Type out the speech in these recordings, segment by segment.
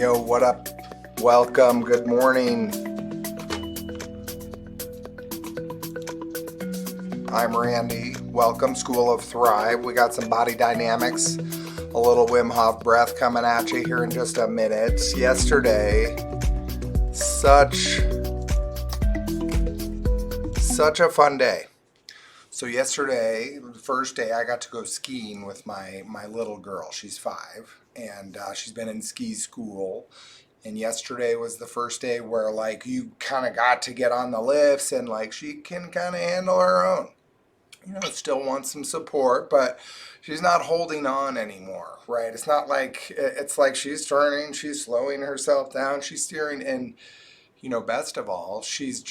Yo, what up? Welcome. Good morning. I'm Randy. Welcome, School of Thrive. We got some body dynamics, a little Wim Hof Breath coming at you here in just a minute. Yesterday, such a fun day. So yesterday, the first day, I got to go skiing with my little girl. She's 5, and she's been in ski school. And yesterday was the first day where, like, you kind of got to get on the lifts and, like, she can kind of handle her own. You know, still wants some support, but she's not holding on anymore, right? It's like she's turning, she's slowing herself down, she's steering, and you know, best of all, she's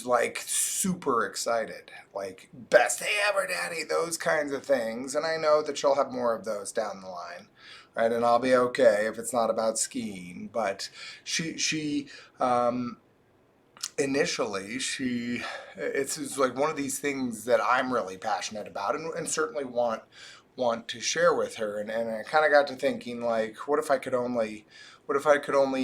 like super excited, like best day ever, daddy, those kinds of things. And I know that she'll have more of those down the line, right? And I'll be okay if it's not about skiing. But initially, it's like one of these things that I'm really passionate about and certainly want to share with her. And I kind of got to thinking, like, what if I could only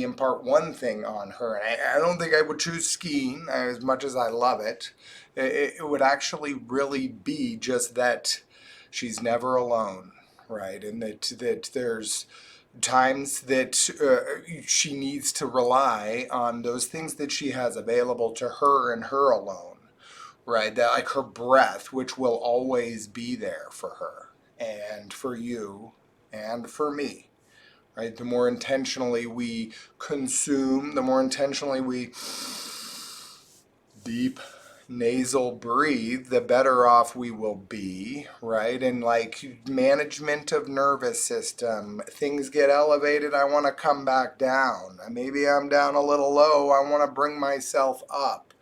impart one thing on her? And I don't think I would choose skiing as much as I love it. It would actually really be just that she's never alone, right? And that there's times that she needs to rely on those things that she has available to her and her alone, right? That, like, her breath, which will always be there for her and for you and for me, right? The more intentionally we consume, the more intentionally we deep nasal breathe, the better off we will be, right? And like management of nervous system, things get elevated, I want to come back down. Maybe I'm down a little low, I want to bring myself up.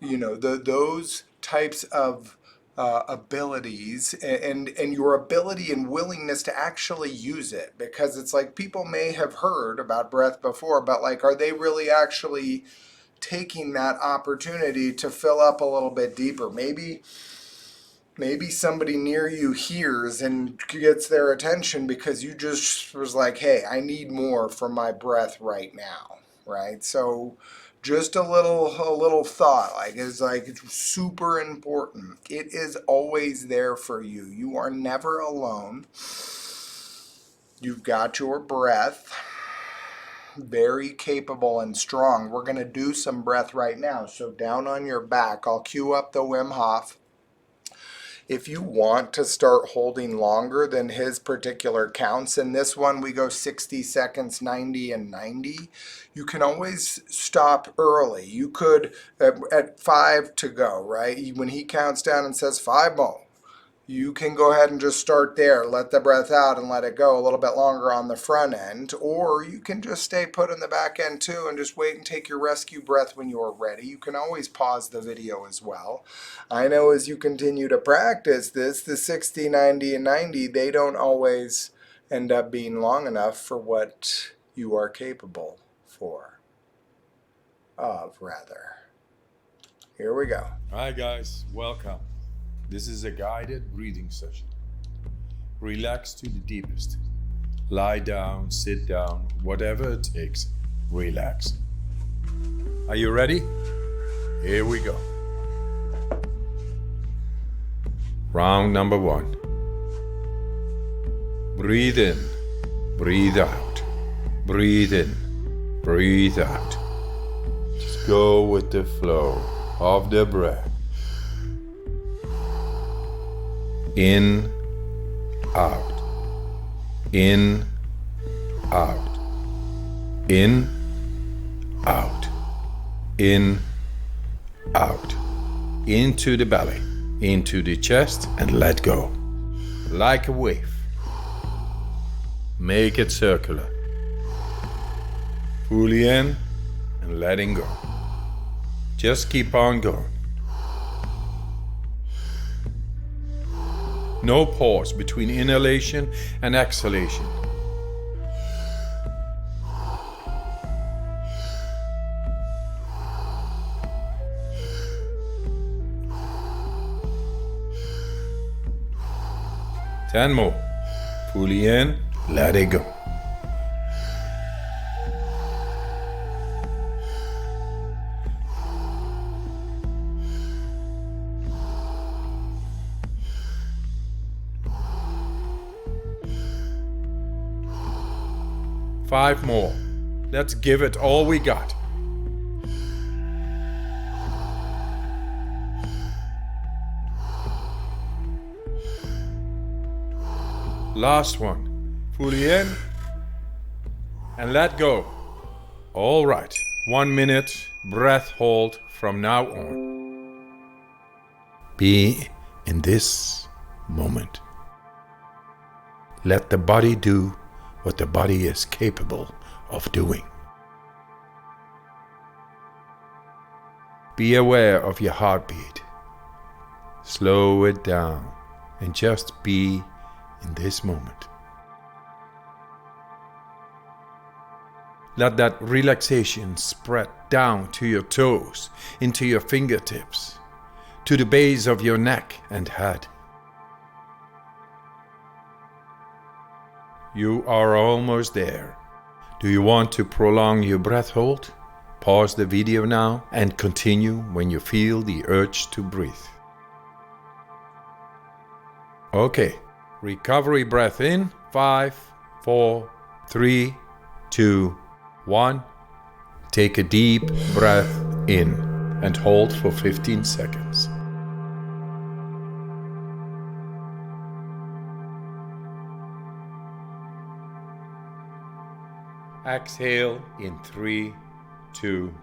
You know, those types of abilities and your ability and willingness to actually use it, because it's like people may have heard about breath before, but like, are they really actually taking that opportunity to fill up a little bit deeper? Maybe somebody near you hears and gets their attention because you just was like, hey, I need more from my breath right now, right? So just a little thought, it's super important. It is always there for you. You are never alone. You've got your breath, very capable and strong. We're going to do some breath right now. So down on your back, I'll cue up the Wim Hof. If you want to start holding longer than his particular counts, in this one we go 60 seconds, 90 and 90, you can always stop early. You could, at 5 to go, right? When he counts down and says 5 more, you can go ahead and just start there, let the breath out and let it go a little bit longer on the front end, or you can just stay put in the back end too and just wait and take your rescue breath when you're ready. You can always pause the video as well. I know as you continue to practice this, the 60, 90, and 90, they don't always end up being long enough for what you are capable of. Here we go. Hi guys, welcome. This is a guided breathing session. Relax to the deepest. Lie down, sit down, whatever it takes, relax. Are you ready? Here we go. Round number 1. Breathe in, breathe out, breathe in, breathe out. Just go with the flow of the breath. In, out, in, out, in, out, in, out, into the belly, into the chest, and let go. Like a wave. Make it circular. Fully in and letting go. Just keep on going. No pause between inhalation and exhalation. Ten more. Fully in, let it go. 5 more. Let's give it all we got. Last one. Fully in and let go. All right. 1 minute breath hold from now on. Be in this moment. Let the body do what the body is capable of doing. Be aware of your heartbeat. Slow it down and just be in this moment. Let that relaxation spread down to your toes, into your fingertips, to the base of your neck and head. You are almost there. Do you want to prolong your breath hold? Pause the video now and continue when you feel the urge to breathe. Okay, recovery breath in. 5, 4, 3, 2, 1. Take a deep breath in and hold for 15 seconds. Exhale in 3, 2,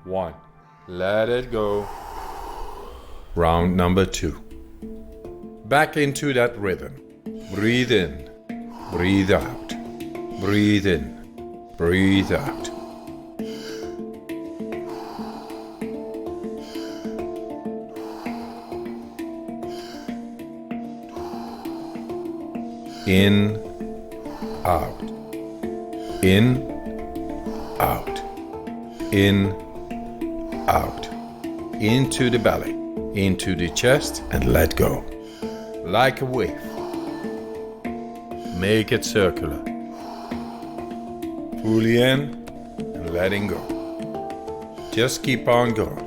1. Let it go. Round number 2. Back into that rhythm. Breathe in, breathe out. Breathe in, breathe out. In, out. In, out. In, out. Into the belly, into the chest, and let go. Like a wave. Make it circular. Fully in and letting go. Just keep on going.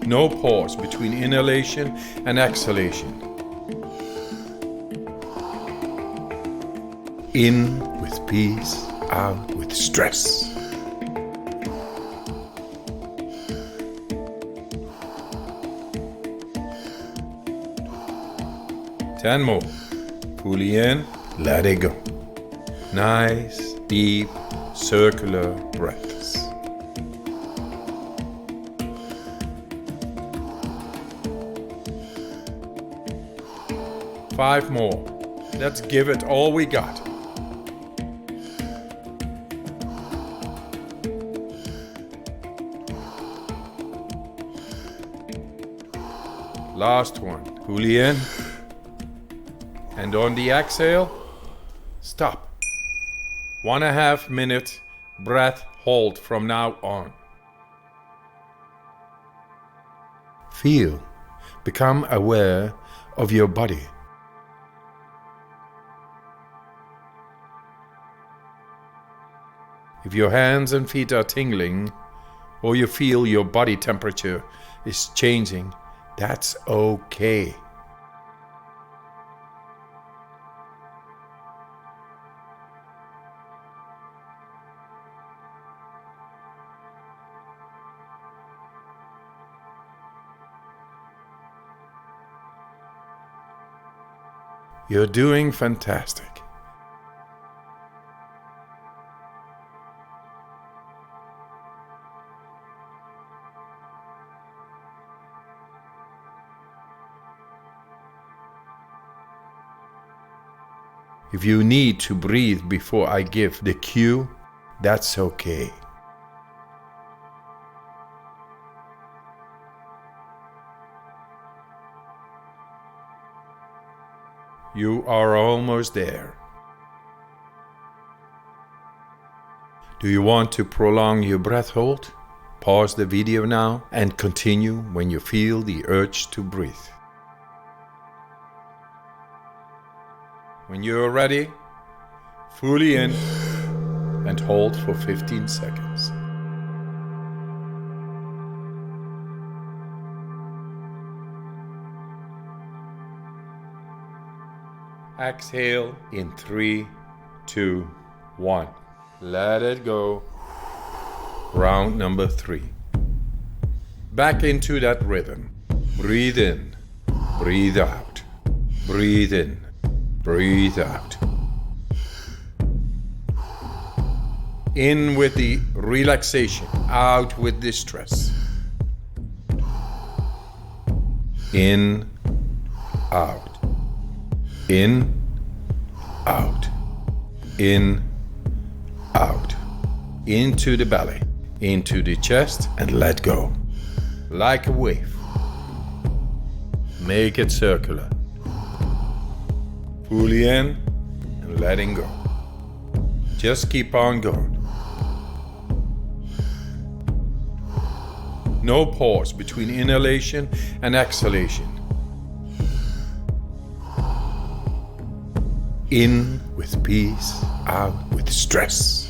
No pause between inhalation and exhalation. In with peace, out with stress. Ten more. Fully in, let it go. Nice, deep, circular breaths. Five more. Let's give it all we got. Last one. Fully in. And on the exhale, stop. 1.5 minute breath hold from now on. Feel, become aware of your body. If your hands and feet are tingling, or you feel your body temperature is changing, that's okay. You're doing fantastic. If you need to breathe before I give the cue, that's okay. You are almost there. Do you want to prolong your breath hold? Pause the video now and continue when you feel the urge to breathe. When you're ready, fully in and hold for 15 seconds. Exhale in 3, 2, 1. Let it go. Round number 3. Back into that rhythm. Breathe in, breathe out. Breathe in, breathe out. In with the relaxation, out with the stress. In, out. In, out. In, out. Into the belly, into the chest, and let go. Like a wave. Make it circular. Fully in and letting go. Just keep on going. No pause between inhalation and exhalation. In with peace, out with stress.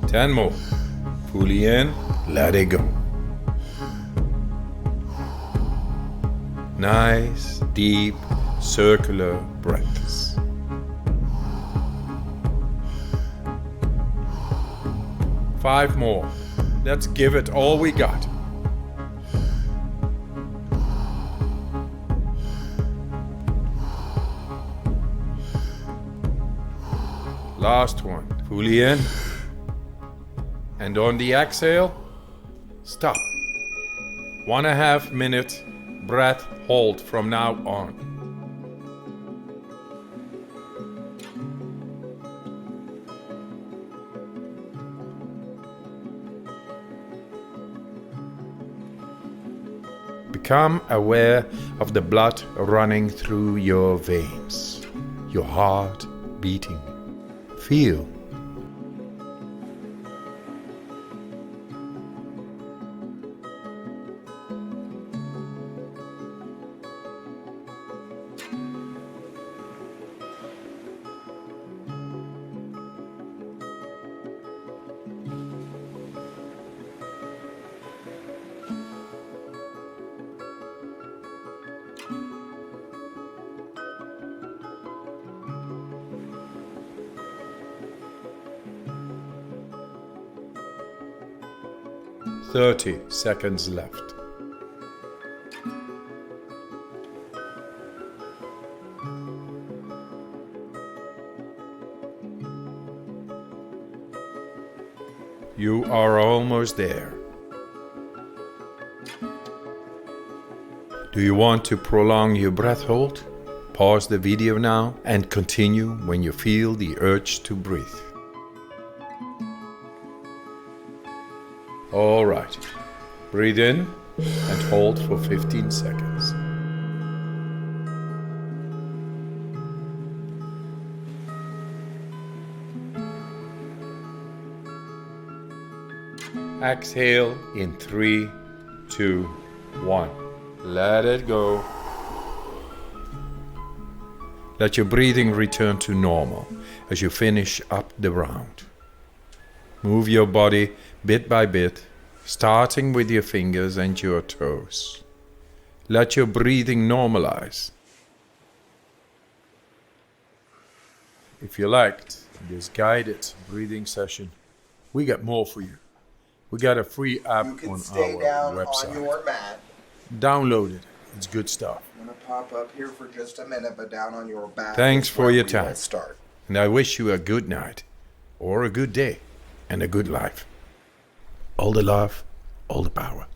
Ten more. Fully in, let it go. Nice, deep, circular breaths. Five more. Let's give it all we got. Last one. Fully in. And on the exhale, stop. 1.5 minute breath hold from now on. Become aware of the blood running through your veins, your heart beating. Feel. Thirty seconds left. You are almost there. Do you want to prolong your breath hold? Pause the video now and continue when you feel the urge to breathe. All right. Breathe in and hold for 15 seconds. Exhale in 3, 2, 1. Let it go. Let your breathing return to normal as you finish up the round. Move your body bit by bit, starting with your fingers and your toes. Let your breathing normalize. If you liked this guided breathing session, we got more for you. We got a free app You can on stay our down website. on your mat. Download it. It's good stuff. I'm going to pop up here for just a minute, but down on your back. Thanks is for where your we time. will start. And I wish you a good night, or a good day, and a good life. All the love, all the power.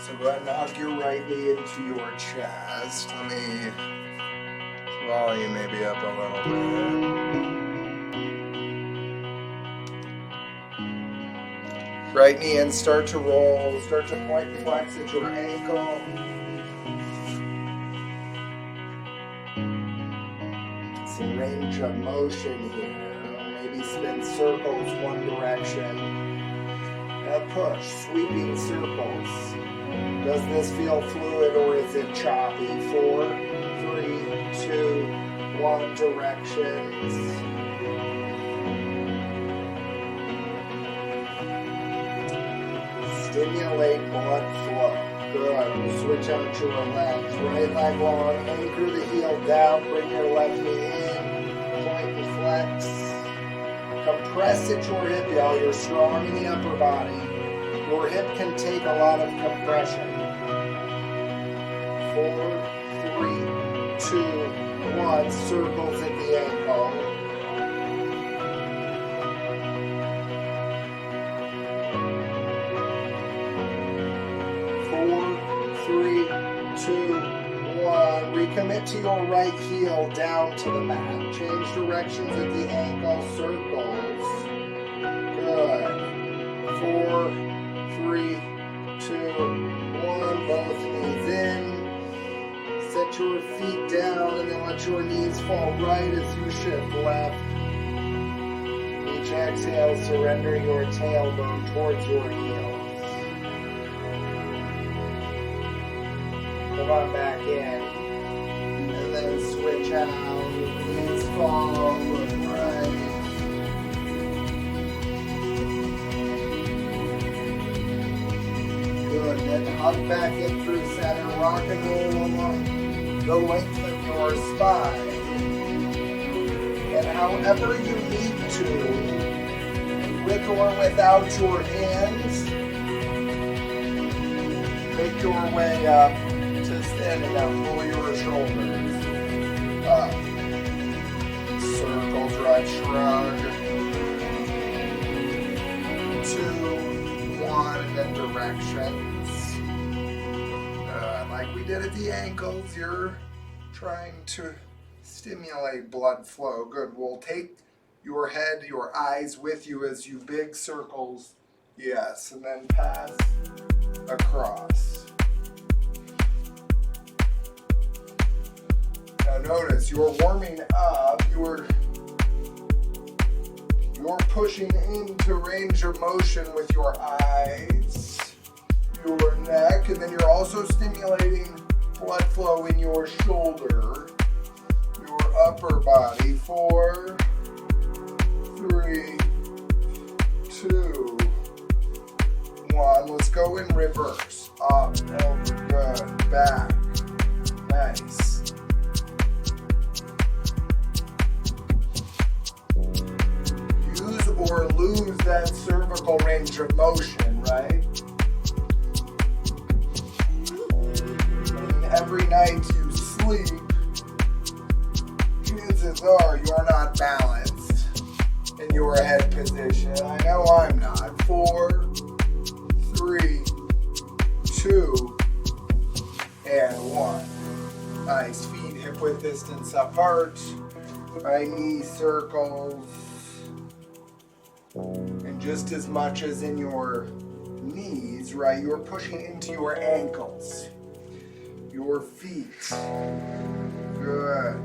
So go ahead and hug your right knee into your chest. Let me volume maybe up a little bit. Right knee in, start to roll, start to point and flex at your ankle. Some range range of motion here. Maybe spin circles one direction. And push, sweeping circles. Does this feel fluid or is it choppy? 4, 3, 2, 1 directions. Stimulate blood flow. Good. We'll switch out your legs. Right leg long. Anchor the heel down. Bring your left knee in. Point and flex. Compress at your hip, y'all. You're strong in the upper body. Your hip can take a lot of compression. 4, 3, 2, 1. Circles at the ankle. 3, 2, 1. Recommit to your right heel down to the mat. Change directions at the ankle. Circles. Good. 4, 3, 2, 1. Both knees in. Set your feet down and then let your knees fall right as you shift left. Each exhale, surrender your tailbone towards your heels. Come on back in. And then switch out. Knees fall, look right. Good. Then hug back in through center. Rock and roll along the length of your spine. And however you need to, with or without your hands, make your way up to standing up. Pull your shoulders up. Circles, right shrug. 2, 1, and then directions. Like we did at the ankles, you're trying to stimulate blood flow. Good. We'll take your head, your eyes with you as you big circles. Yes, and then pass across. Now notice you're warming up, you're pushing into range of motion with your eyes, your neck, and then you're also stimulating blood flow in your shoulder, your upper body. 4, 3, 2, 1. Let's go in reverse. Up, over, good, back. Nice. Use or lose that cervical range of motion, right? And every night you sleep, chances are you're not balanced in your head position. I know I'm not. 4, 3, 2, and 1. Nice. Feet hip width distance apart. Right knee circles. And just as much as in your knees, right, you're pushing into your ankles, your feet. Good.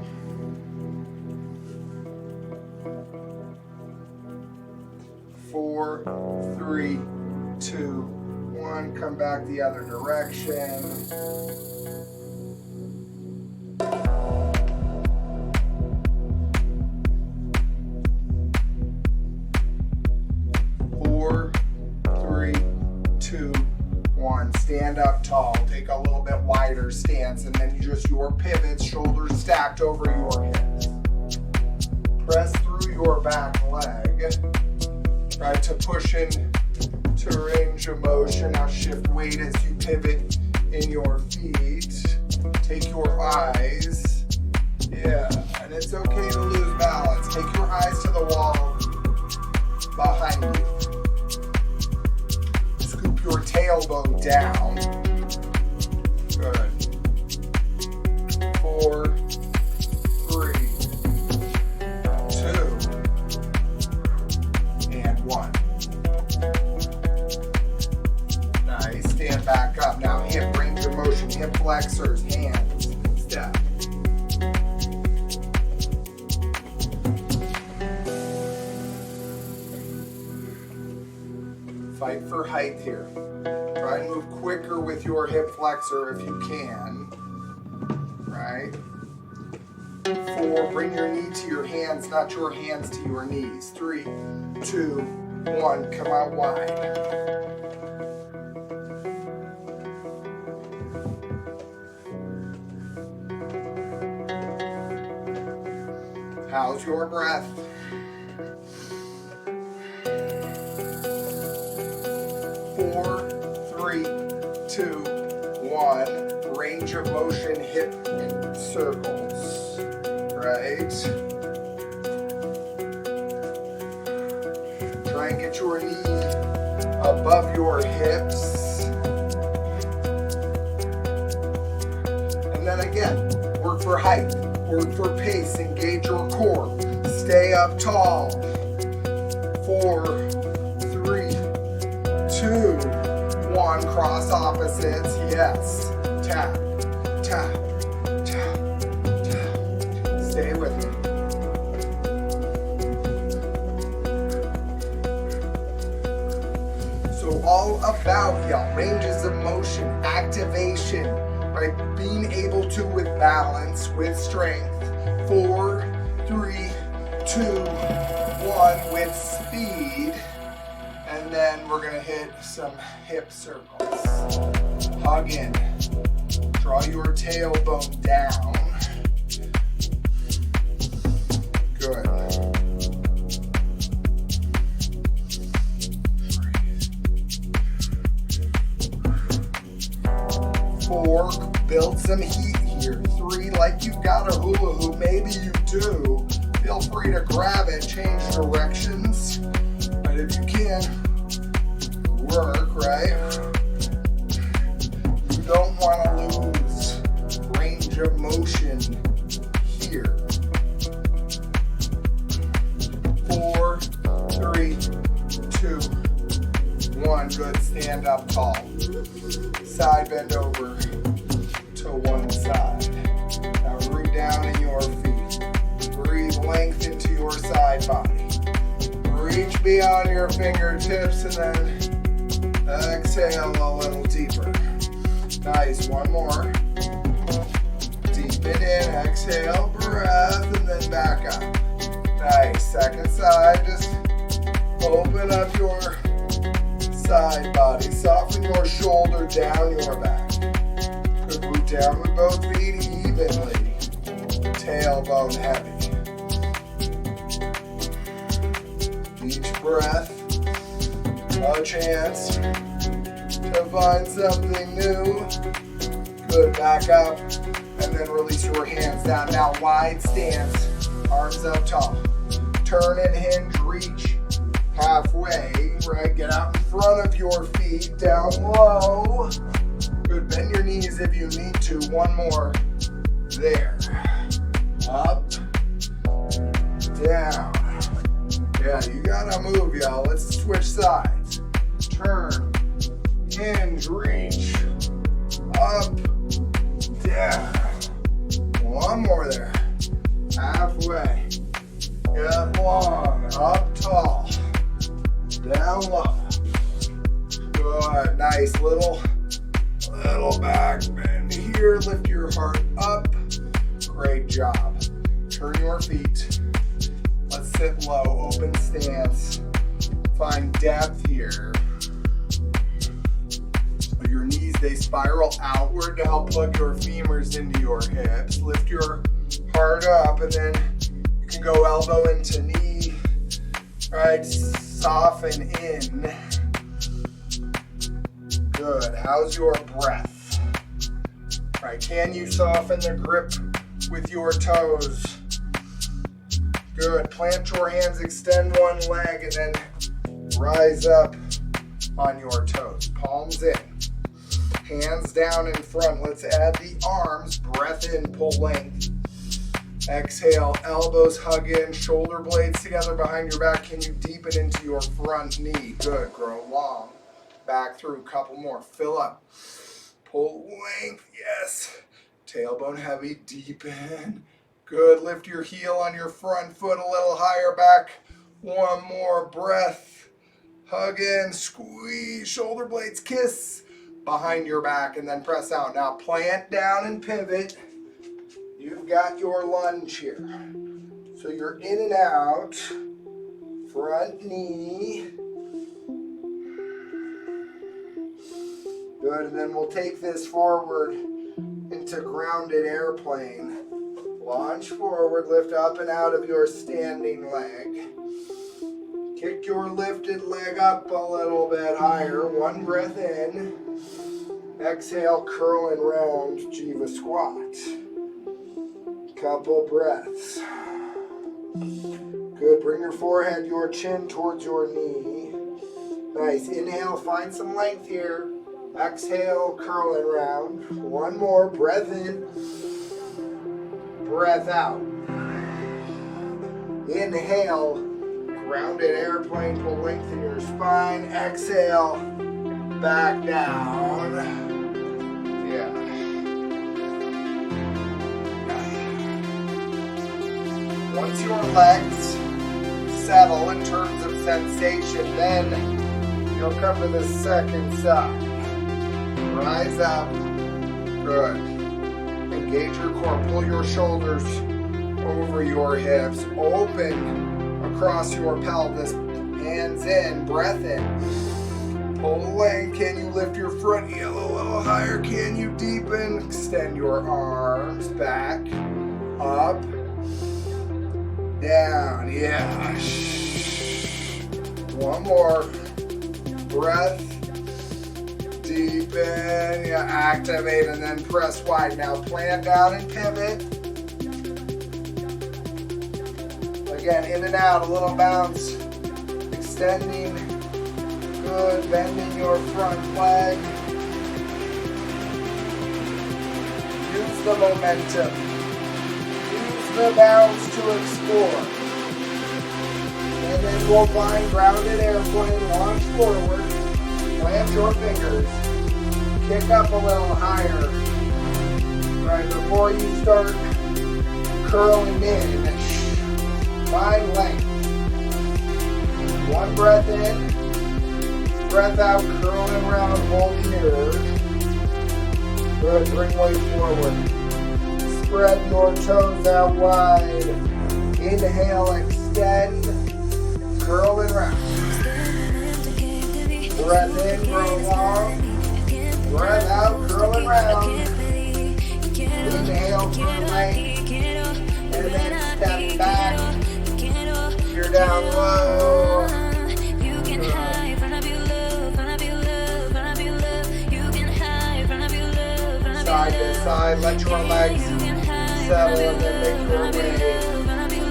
4, 3, 2, 1. Come back the other direction. 4, 3, 2, 1. Stand up tall. Take a little bit wider stance, and then just your pivots, shoulders stacked over your hips. Press through your back leg. Try to push in to range of motion. Now shift weight as you pivot in your feet. Take your eyes. Yeah, and it's okay to lose balance. Take your eyes to the wall behind you. Scoop your tailbone down. Good. 4, 3, 2, and 1. Nice. Stand back up. Now hip range of motion. Hip flexors. Hands. Step. Fight for height here. Try and move quicker with your hip flexor if you can. Right? 4, bring your knee to your hands, not your hands to your knees. 3, 2, 1, come out wide. How's your breath? 4, 3, 2, 1. Range of motion, hip circles. Right? Try and get your knee above your hips. And then again, work for height, work for pace, engage your core. Stay up tall. 4, 3, 2, 1. Cross opposites. Yes. Tap, tap, tap, tap. Stay with me. So all about y'all, ranges of motion, activation, right? Being able to with balance, with strength. 4, 3, 2, 1 with speed. And then we're gonna hit some hip circles. Hug in. Draw your tailbone down. Good. 4, build some heat here. 3, like you've got a hula hoop, maybe you do. Feel free to grab it, change directions. But if you can, work, right? You don't want to lose range of motion here. 4, 3, 2, 1. Good. Stand up tall. Side bend over to one side. Now root down in your feet. Breathe length into your side body. Reach beyond your fingertips and then exhale a little deeper. Nice. One more. Deepen in. Exhale. Breath and then back up. Nice. Second side. Just open up your side body. Soften your shoulder down your back. Good. Root down with both feet evenly. Tailbone heavy. Each breath, a chance to find something new. Good. Back up and then release your hands down. Now wide stance, arms up tall. Turn and hinge, reach halfway, right? Get out in front of your feet, down low. Good. Bend your knees if you need to. One more. There. Up. Down. Yeah, you gotta move, y'all. Let's switch sides. Turn. Hinge. Reach. Up. Down. One more there. Halfway. Get long. Up tall. Down low. Good. Nice. Little back bend here. Lift your heart up. Great job. Turn your feet. Let's sit low. Open stance. Find depth here. Your knees, they spiral outward to help plug your femurs into your hips. Lift your heart up and then you can go elbow into knee. Right, soften in. Good. How's your breath? Right, can you soften the grip with your toes? Good. Plant your hands, extend one leg, and then rise up on your toes. Palms in. Hands down in front. Let's add the arms. Breath in, pull length. Exhale, elbows hug in, shoulder blades together behind your back. Can you deepen into your front knee? Good. Grow long. Back through. Couple more. Fill up. Pull length. Yes. Tailbone heavy. Deepen. Good. Lift your heel on your front foot a little higher back. One more breath. Hug in, squeeze, shoulder blades kiss behind your back, and then press out. Now plant down and pivot. You've got your lunge here. So you're in and out, front knee. Good, and then we'll take this forward into grounded airplane. Launch forward, lift up and out of your standing leg. Kick your lifted leg up a little bit higher. One breath in. Exhale, curl and round, Jiva squat. Couple breaths. Good, bring your forehead, your chin towards your knee. Nice, inhale, find some length here. Exhale, curl and round. One more, breath in. Breath out. Inhale, grounded airplane, pull length in your spine. Exhale, back down. Yeah. Once your legs settle in terms of sensation, then you'll come to the second side. Rise up. Good. Engage your core. Pull your shoulders over your hips. Open across your pelvis. Hands in. Breath in. Pull the length. Can you lift your front heel a little higher? Can you deepen? Extend your arms back. Up. Down. Yeah. One more. Breath. Deepen. Yeah. Activate and then press wide. Now plant down and pivot. Again, in and out. A little bounce. Extending. Good. Bending your front leg. Use the momentum. Use the bounce to explore. And then we'll find grounded airplane. Launch forward. Plant your fingers. Kick up a little higher. Right before you start curling in. Find length. One breath in. Breath out, curling around, hold here. Good, bring weight forward. Spread your toes out wide. Inhale, extend, curl and round. Breath in, grow long. Breath out, curl and round. Inhale, curl length. And then step back. You're down low. Side to side, let your legs settle and then make your way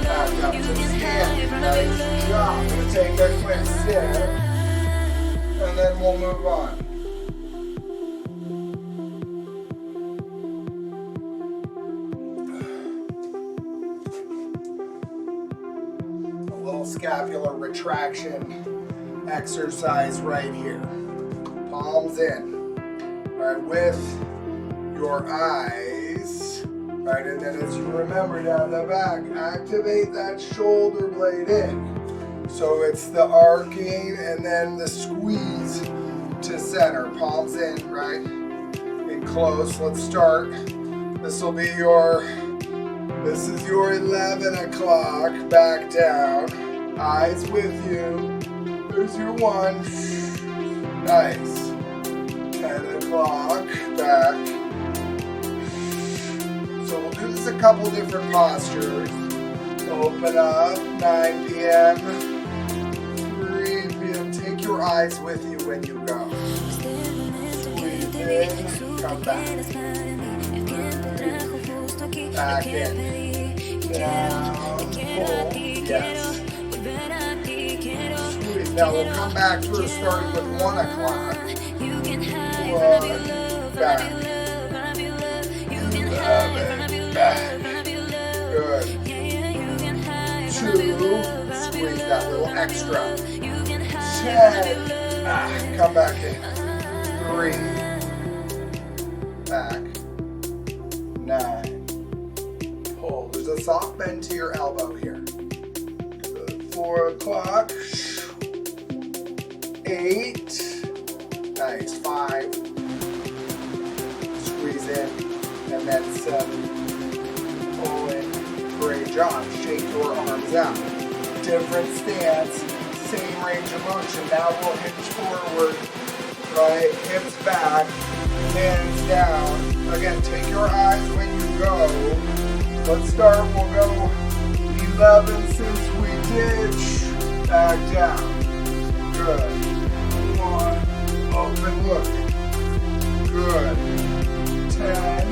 back up to stand. Nice job. We'll take a quick step and then we'll move on. A little scapular retraction exercise right here. Palms in. All right, with your eyes, right, and then as you remember down the back, activate that shoulder blade in. So it's the arcing and then the squeeze to center. Palms in, right, and close. Let's start. This is your 11 o'clock, back down. Eyes with you. There's your 1. Nice. 10 o'clock, back. So we'll do this a couple different postures. Open up, 9 p.m., 3 p.m. Take your eyes with you when you go. Squeeze in, come back. Back in. Down, pull, yes. Squeeze. Now we'll come back through starting with 1 o'clock. 1, back. Back. Good. 2, squeeze that little extra. 10, come back in. 3, back. 9, pull. There's a soft bend to your elbow here. Good. 4 o'clock. 8. Nice. 5. Squeeze in. And then 7. Pull in. Great job. Shake your arms out. Different stance. Same range of motion. Now we'll hinge forward. Right? Hips back. Hands down. Again, take your eyes when you go. Let's start. We'll go 11 since we ditch. Back down. Good. 1. Open look. Good. 10.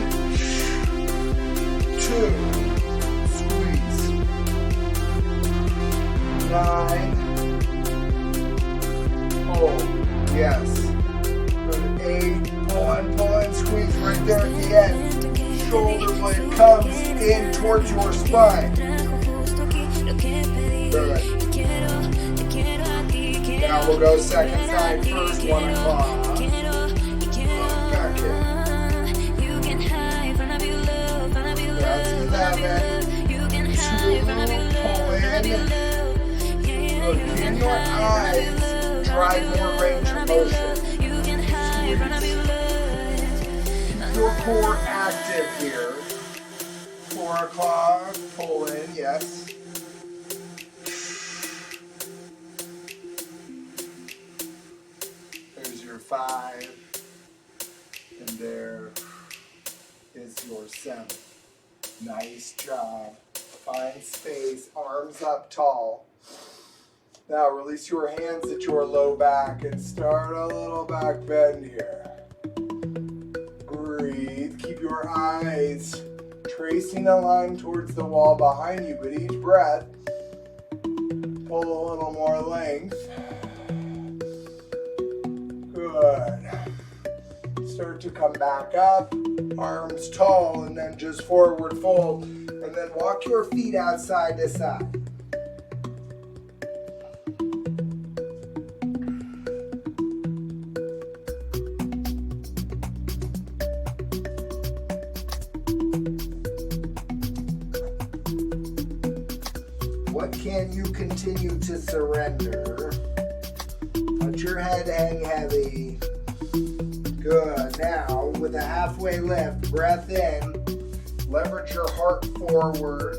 2. Squeeze. 9. Hold. Yes. Good. 8. Pull and squeeze right there at the end. Shoulder blade comes in towards your spine. Good. Now we'll go second side first, 1 o'clock. Back in. That's 11. 2, pull in. Good. In your eyes, drive more range of motion. Your core active here. 4 o'clock, pull in, yes. There's your 5. And there is your 7. Nice job. Find space, arms up tall. Now release your hands at your low back and start a little back bend here. Breathe. Keep your eyes tracing a line towards the wall behind you, but each breath, pull a little more length. Good. Start to come back up, arms tall, and then just forward fold, and then walk your feet out side to side. What can you continue to surrender? Let your head hang heavy. Good. Now, with a halfway lift, breath in, leverage your heart forward,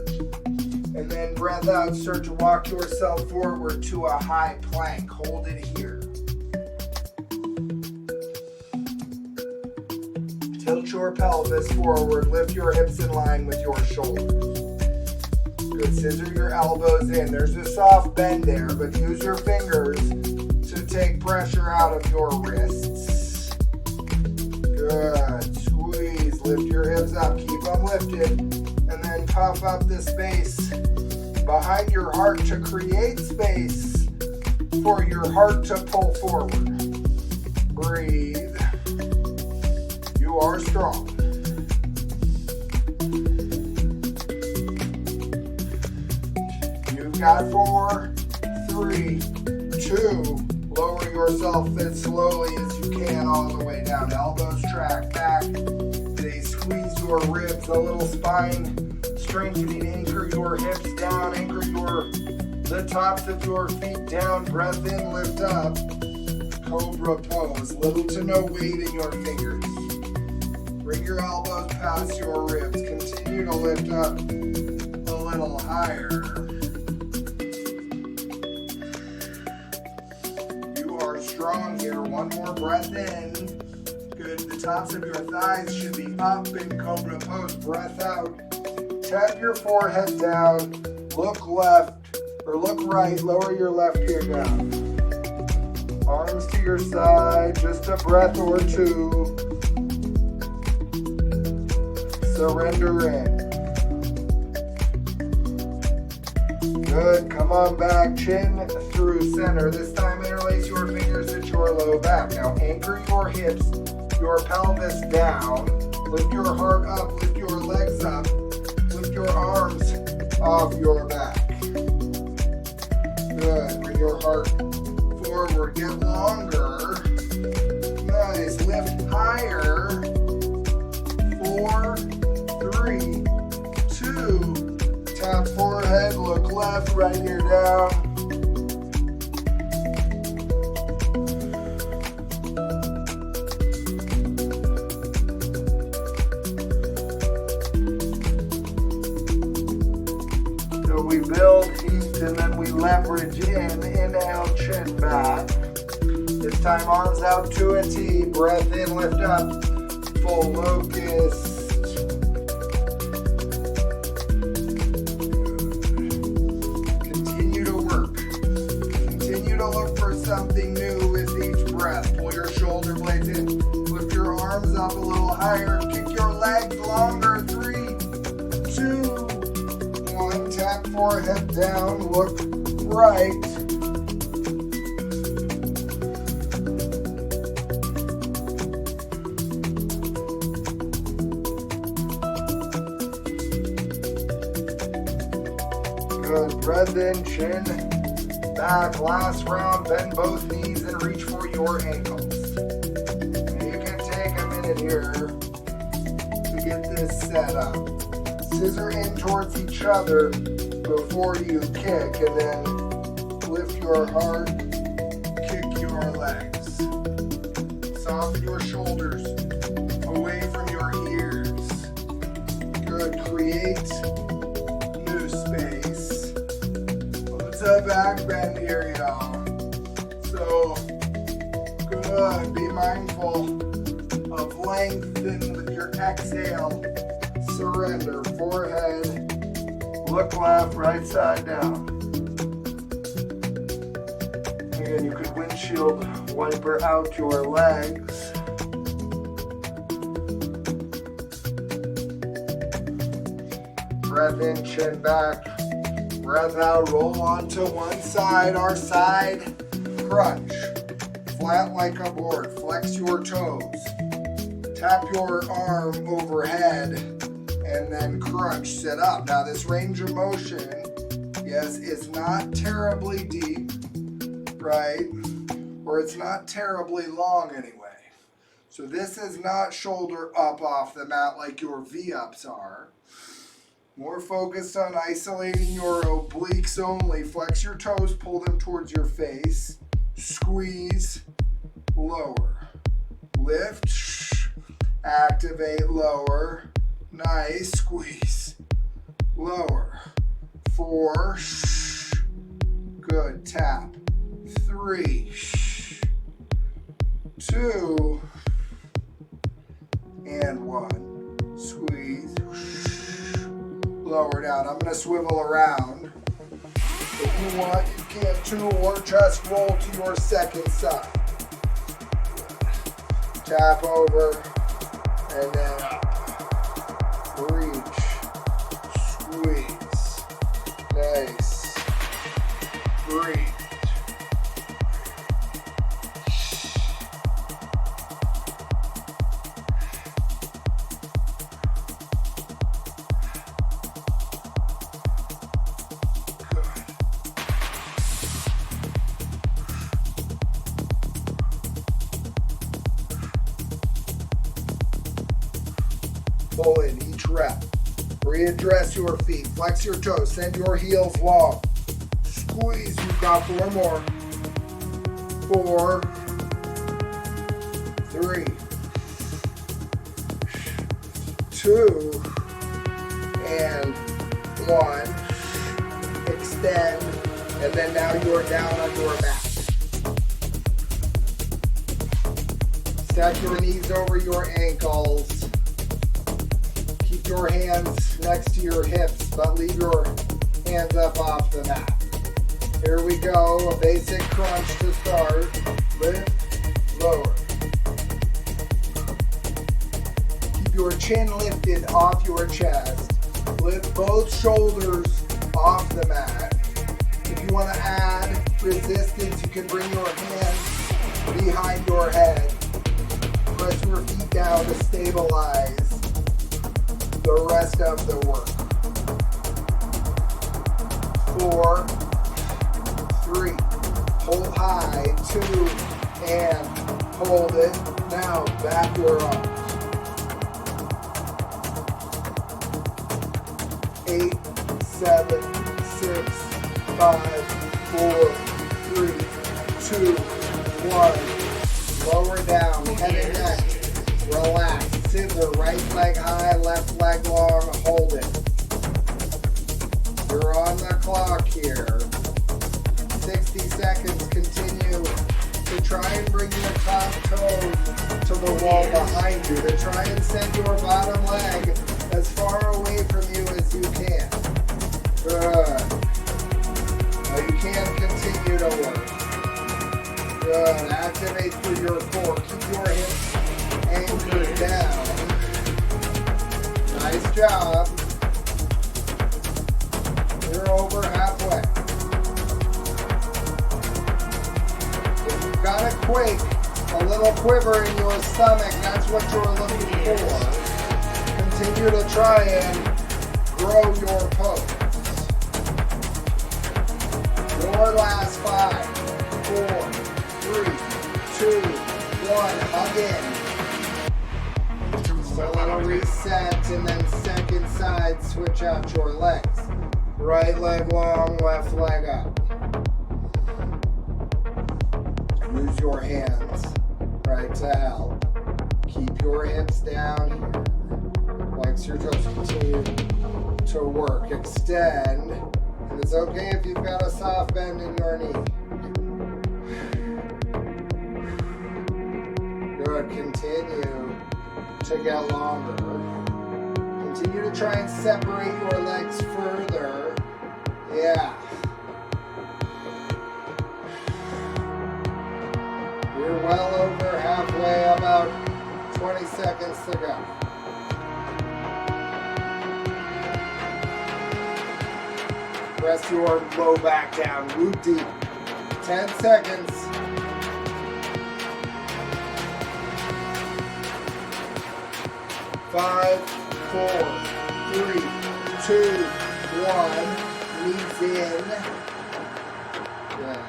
and then breath out, start to walk yourself forward to a high plank. Hold it here. Tilt your pelvis forward, lift your hips in line with your shoulders. Good. Scissor your elbows in. There's a soft bend there, but use your fingers to take pressure out of your wrists. Good. Squeeze. Lift your hips up. Keep them lifted. And then puff up the space behind your heart to create space for your heart to pull forward. Breathe. You are strong. Got 4, 3, 2. Lower yourself as slowly as you can all the way down. Elbows track back. They squeeze your ribs, a little spine strengthening. Anchor your hips down. Anchor the tops of your feet down. Breath in, lift up. Cobra pose. Little to no weight in your fingers. Bring your elbows past your ribs. Continue to lift up a little higher. Strong here. One more breath in. Good. The tops of your thighs should be up in Cobra pose. Breath out. Tap your forehead down. Look left or look right. Lower your left ear down. Arms to your side. Just a breath or 2. Surrender in. Good. Come on back. Chin through center. This time interlace your fingers at your low back. Now anchor your hips, your pelvis down. Lift your heart up. Lift your legs up. Lift your arms off your back. Good. Bring your heart forward. Get longer. Nice. Lift higher. 4, 3, 2. Tap forehead, look left, right ear down. leverage in, inhale, chin back. This time arms out to a T, breath in, lift up, full locust. Continue to work. Continue to look for something new with each breath. Pull your shoulder blades in, lift your arms up a little higher, kick your legs longer, 3, 2, 1, tap forehead down, look right. Good, breath in, chin back, last round, bend both knees and reach for your ankles. Now you can take a minute here to get this set up. Scissor in towards each other before you kick, and then lift your heart, kick your legs. Soften your shoulders away from your ears. Good, create new space. What's a back bend here, y'all? So good, be mindful of lengthen with your exhale. Surrender, forehead, look left, right side down. Again, you could windshield wiper out your legs. Breath in, chin back. Breath out, roll onto one side, our side crunch. Flat like a board, flex your toes. Tap your arm overhead and then crunch, sit up. Now this range of motion, yes, is not terribly deep, right? Or it's not terribly long anyway. So this is not shoulder up off the mat like your V-ups are. More focused on isolating your obliques only. Flex your toes, pull them towards your face. Squeeze, lower. Lift, activate, lower. Nice, squeeze, lower. 4, good, tap. 3, 2, and 1. Squeeze, lower down. I'm going to swivel around. If you want, you can too, or just roll to your second side. Tap over, and then up. Reach, squeeze, nice, breathe. Pull in each rep. Readdress your feet. Flex your toes. Send your heels long. Squeeze. You've got 4 more. 4, 3, 2, and 1. Extend. And then now you're down on your back. Stack your knees over your ankles. Keep your hands next to your hips, but leave your hands up off the mat. Here we go, a basic crunch to start. Lift, lower. Keep your chin lifted off your chest. Lift both shoulders off the mat. If you want to add resistance, you can bring your hands behind your head. Press your feet down to stabilize the rest of the work. 4, 3, hold high, 2, and hold it. Now back your arms. 8, 7, 6, 5, 4, 3, 2, 1. Lower down, head and neck, relax. Scissor, right leg high, left leg long, hold it. You're on the clock here. seconds. Continue to try and bring your top toe to the wall behind you. To try and send your bottom leg as far away from you as you can. Good. Now you can continue to work. Good. Activate through your core. Keep your hips anchored down. Nice job. You're over halfway. If you've got a quake, a little quiver in your stomach, that's what you're looking for. Continue to try and grow your pose. Your last 5, 4, 3, 2, 1. Hug in. So a little reset and then second side, switch out your legs. Right leg long, left leg up. Use your hands right to help. Keep your hips down here. Flex your toes, continue to work. Extend. And it's okay if you've got a soft bend in your knee. Good. Continue to get longer. Continue to try and separate your legs further. Yeah. We're well over halfway, about 20 seconds to go. Press your low back down, root deep. 10 seconds. 5, 4, 3, 2, 1. Knees in. Good.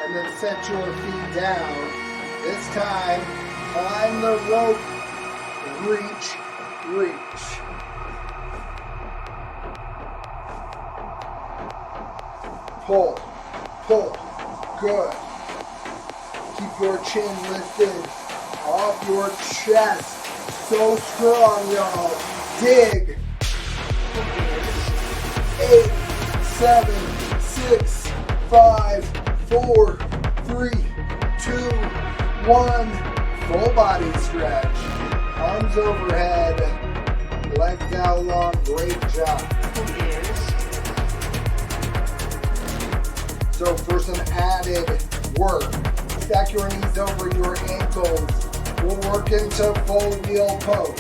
And then set your feet down. This time, climb the rope. Reach, reach. Pull, pull. Good. Keep your chin lifted off your chest. So strong, y'all. Dig. 8, 7, 6, 5, 4, 3, 2, 1. Full body stretch. Arms overhead. Legs out long. Great job. So for some added work, stack your knees over your ankles. We'll work into full wheel pose.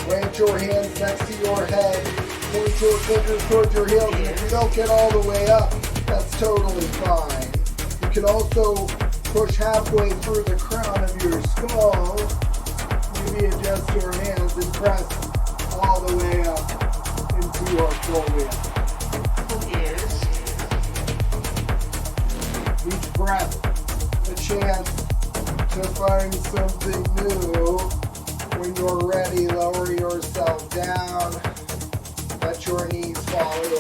Plant your hands next to your head. Point your fingers towards your heels. And if you don't get all the way up, that's totally fine. You can also push halfway through the crown of your skull. Maybe adjust your hands and press all the way up into your full wheel. Each breath, a chance to find something new. When you're ready, lower yourself down. Let your knees fall in.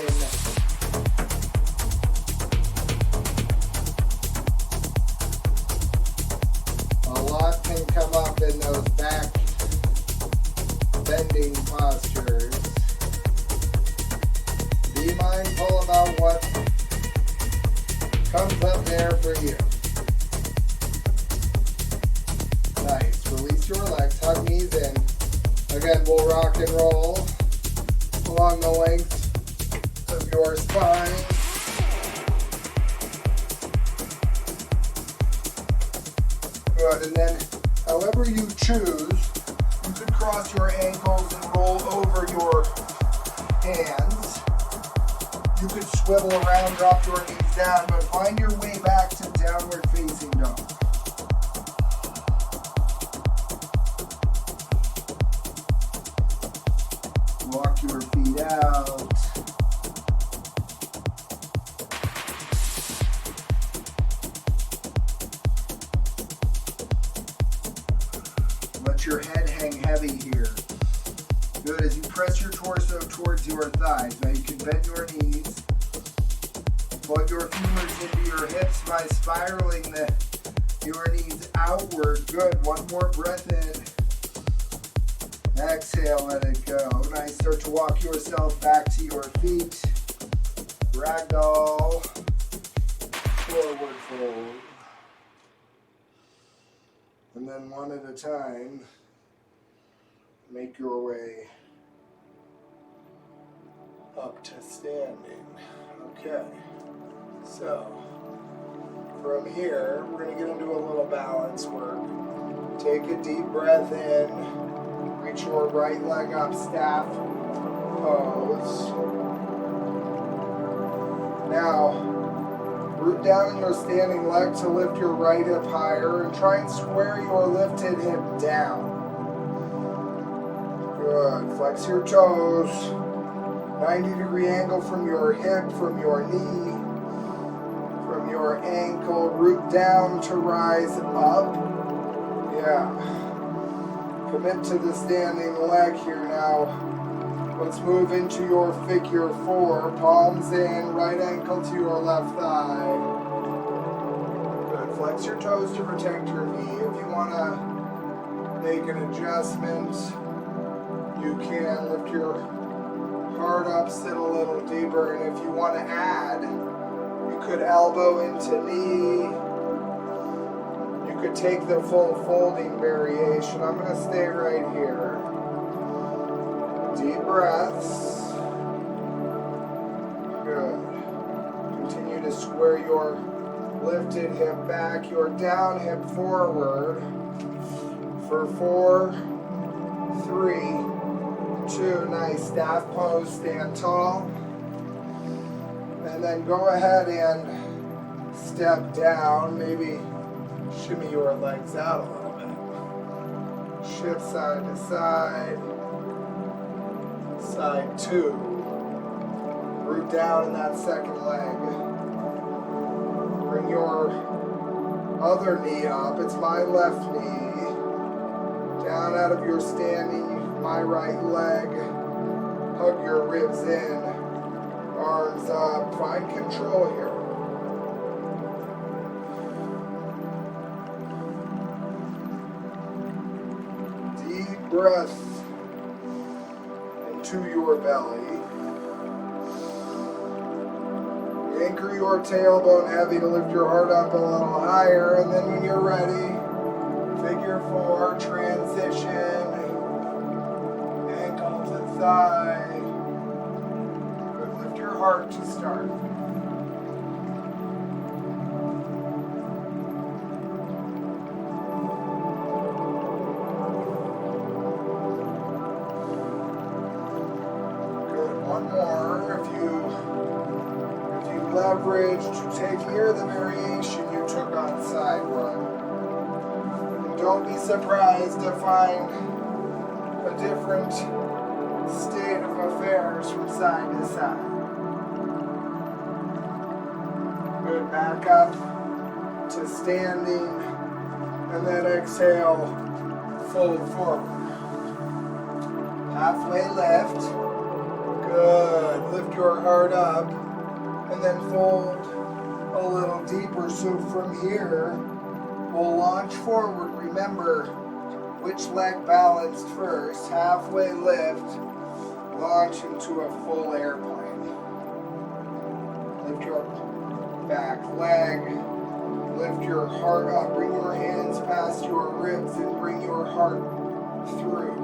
A lot can come up in those back bending postures. Be mindful about what comes up there for you. Nice. Release your legs. Hug knees in. Again, we'll rock and roll along the length of your spine. Good. And then, however you choose, you could cross your ankles and roll over your hands. You could swivel around, drop your knees down, but find your way back to downward facing dog. Walk your feet out. Let your head hang heavy here. Good, as you press your torso towards your thighs. Now you can bend your knees. Plug your femurs into your hips by spiraling your knees outward. Good, one more breath in. Exhale, let it go. Nice, start to walk yourself back to your feet. Ragdoll. forward fold. And then one at a time, make your way up to standing. Okay, so from here, we're going to get into a little balance work. Take a deep breath in, reach your right leg up, staff pose. Now, root down in your standing leg to lift your right hip higher and try and square your lifted hip down. Good. Flex your toes. 90-degree angle from your hip, from your knee, from your ankle. Root down to rise up. Yeah. Commit to the standing leg here now. Let's move into your figure four. Palms in, right ankle to your left thigh. Good. Flex your toes to protect your knee. If you want to make an adjustment, you can. Lift your heart up, sit a little deeper. And if you want to add, you could elbow into knee. You could take the full folding variation. I'm going to stay right here. Deep breaths. Good. Continue to square your lifted hip back, your down hip forward for 4, 3, 2. Nice staff pose, stand tall. And then go ahead and step down. Maybe shimmy your legs out a little bit. Shift side to side. Side 2. Root down in that second leg. Bring your other knee up. It's my left knee. Down out of your standing, my right leg. Hug your ribs in. Arms up. Find control here. Deep breath to your belly. Anchor your tailbone heavy to lift your heart up a little higher, and then when you're ready, figure 4, transition, ankle to thigh. Good. Lift your heart to start. Leverage to take here the variation you took on side 1. And don't be surprised to find a different state of affairs from side to side. Good. Back up to standing and then exhale, fold forward. Halfway lift. Good. Lift your heart up. And then fold a little deeper. So from here, we'll launch forward. Remember which leg balanced first. Halfway lift, launch into a full airplane. Lift your back leg, lift your heart up. Bring your hands past your ribs and bring your heart through.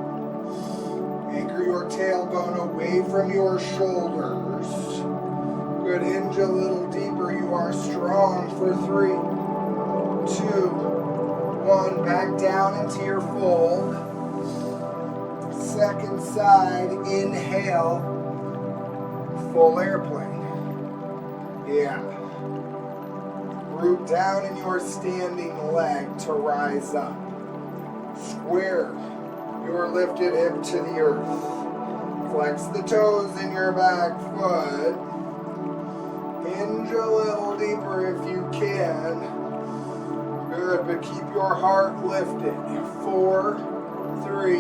Anchor your tailbone away from your shoulders. Good. Hinge a little deeper. You are strong for 3, 2, 1. Back down into your fold. Second side. Inhale. Full airplane. Yeah. Root down in your standing leg to rise up. Square your lifted hip to the earth. Flex the toes in your back foot. Hinge a little deeper if you can. Good, but keep your heart lifted. 4, 3,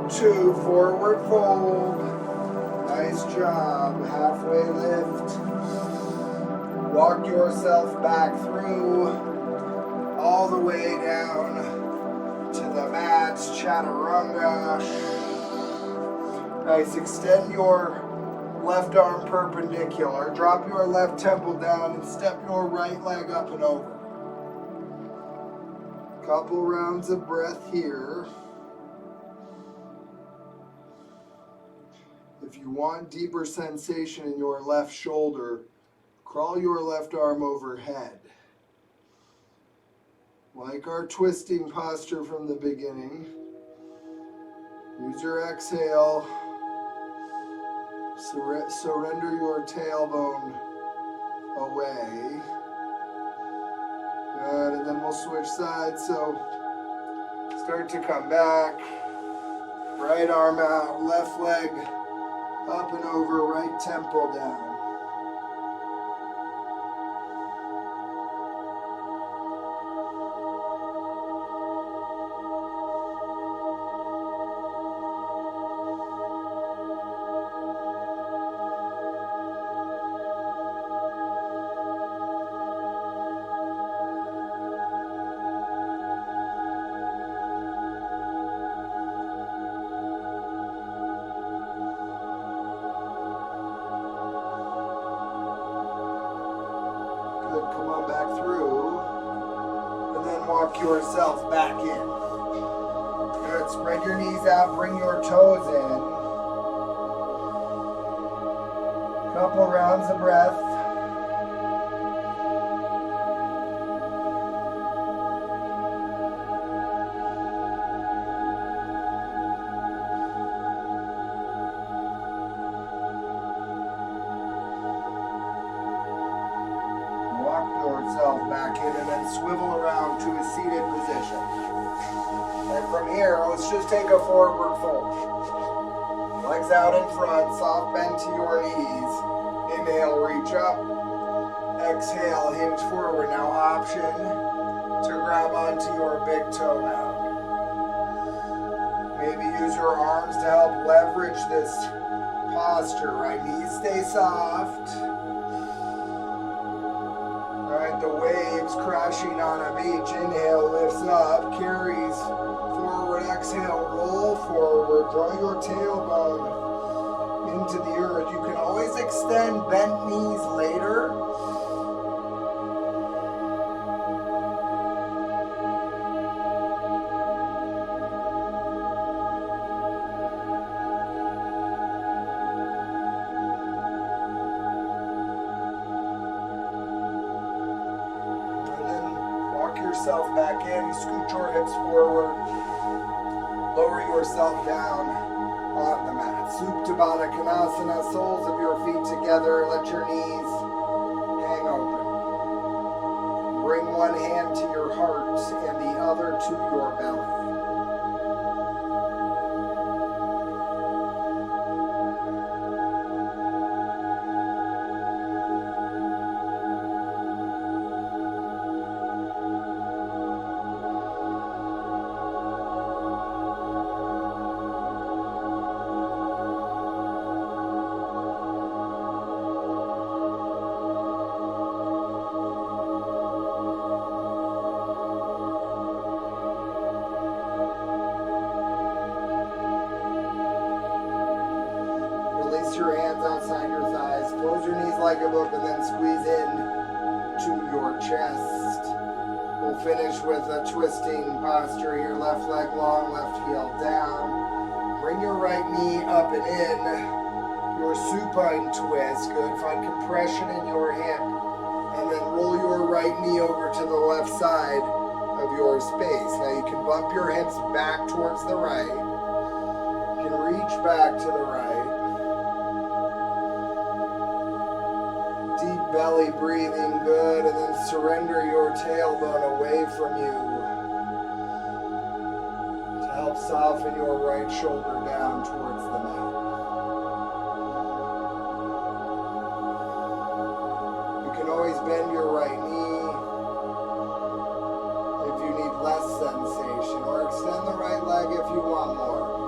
2, forward fold. Nice job. Halfway lift. Walk yourself back through all the way down to the mats, chaturanga. Nice. Extend your Left arm perpendicular. Drop your left temple down and step your right leg up and over. Couple rounds of breath here. If you want deeper sensation in your left shoulder, crawl your left arm overhead. Like our twisting posture from the beginning, use your exhale. Surrender your tailbone away. Good, and then we'll switch sides. So start to come back. Right arm out, left leg up and over, right temple down. Come on back through, and then walk yourself back in. Good, spread your knees out, bring your toes in. Couple rounds of breath. Back in and then swivel around to a seated position. And from here, let's just take a forward fold. Legs out in front, soft bend to your knees. Inhale, reach up. Exhale, hinge forward. Now option to grab onto your big toe mound. Maybe use your arms to help leverage this posture. Right knees stay soft. The waves crashing on a beach. Inhale, lifts up, carries forward. Exhale, roll forward. Draw your tailbone into the earth. You can always extend bent knees later. Yourself back in, scoot your hips forward, lower yourself down on the mat. Supta Baddha Konasana, soles of your feet together, let your knees hang open. Bring one hand to your heart and the other to your belly. Your hands outside your thighs. Close your knees like a book and then squeeze in to your chest. We'll finish with a twisting posture here. Left leg long, left heel down. Bring your right knee up and in. Your supine twist. Good. Find compression in your hip. And then roll your right knee over to the left side of your space. Now you can bump your hips back towards the right. You can reach back to the right. Deep belly breathing, good, and then surrender your tailbone away from you to help soften your right shoulder down towards the mat. You can always bend your right knee if you need less sensation, or extend the right leg if you want more.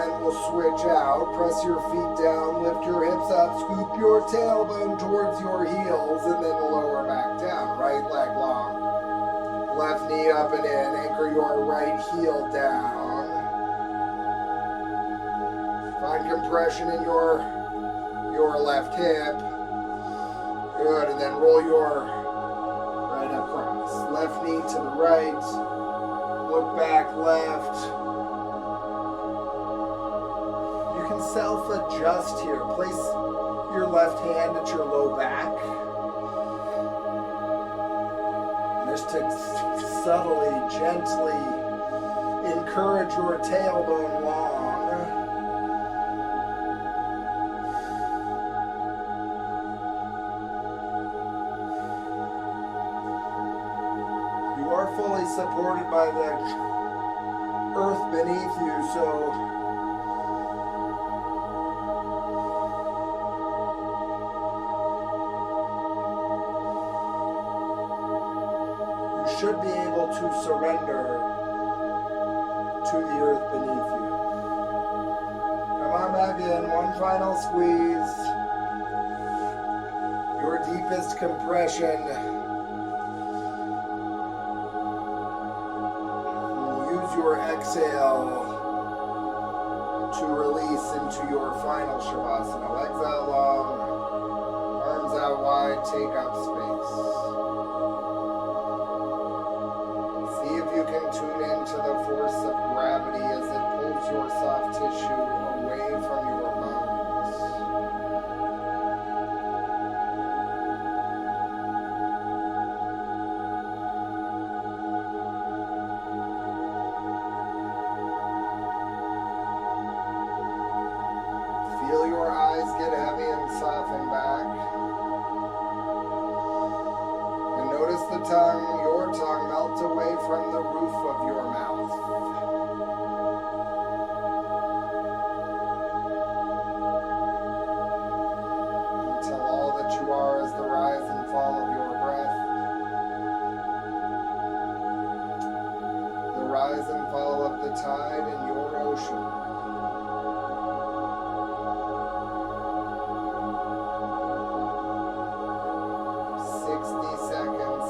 then we'll switch out. Press your feet down, lift your hips up, scoop your tailbone towards your heels, and then lower back down. Right leg long. Left knee up and in. Anchor your right heel down. Find compression in your left hip. Good, and then roll your right across. Left knee to the right. Look back left. You can self-adjust here. Place your left hand at your low back. And just to subtly, gently encourage your tailbone long. You are fully supported by the earth beneath you, so you should be able to surrender to the earth beneath you. Come on back in, one final squeeze. Your deepest compression. Your exhale to release into your final Shavasana. Legs out long, arms out wide, take up space. See if you can tune into the force of gravity as it pulls your soft tissue away from your bones. Feel your eyes get heavy and soften back. And notice the tongue, your tongue, melt away from the roof of your mouth. Until all that you are is the rise and fall of your breath. The rise and fall of the tide in your ocean. 60 seconds.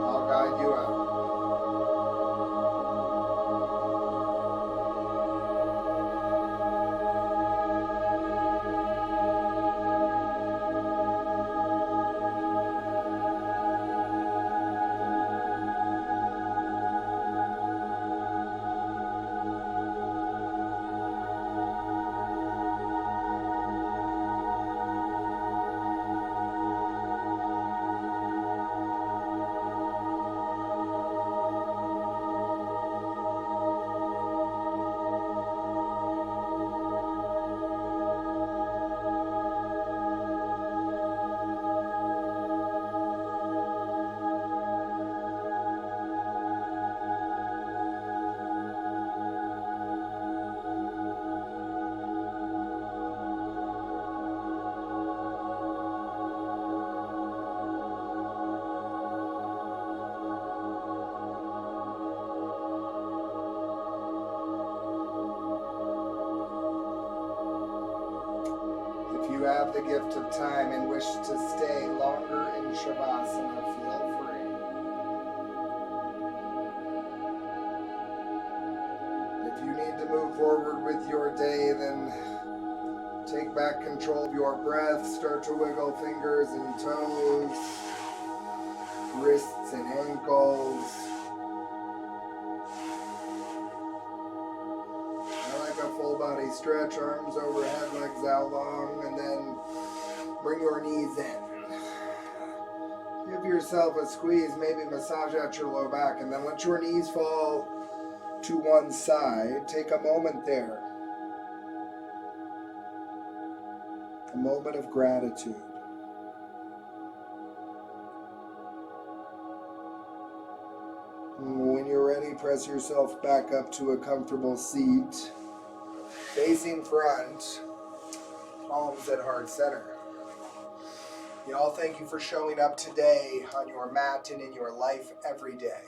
I'll guide you out. If you have the gift of time and wish to stay longer in Shavasana, feel free. If you need to move forward with your day, then take back control of your breath. Start to wiggle fingers and toes, wrists and ankles. Full body stretch, arms overhead, legs out long, and then bring your knees in. Give yourself a squeeze, maybe massage out your low back, and then let your knees fall to one side. Take a moment there. A moment of gratitude. When you're ready, press yourself back up to a comfortable seat. Facing front, palms at heart center. Y'all, thank you for showing up today on your mat and in your life every day.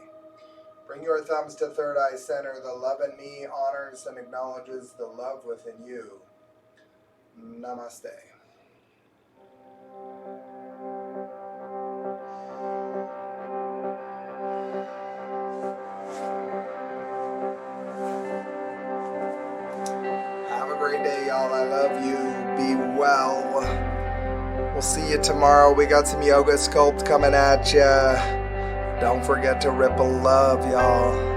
Bring your thumbs to third eye center. The love in me honors and acknowledges the love within you. Namaste. Have a great day, y'all. I love you. Be well. We'll see you tomorrow. We got some yoga sculpt coming at ya. Don't forget to ripple love, y'all.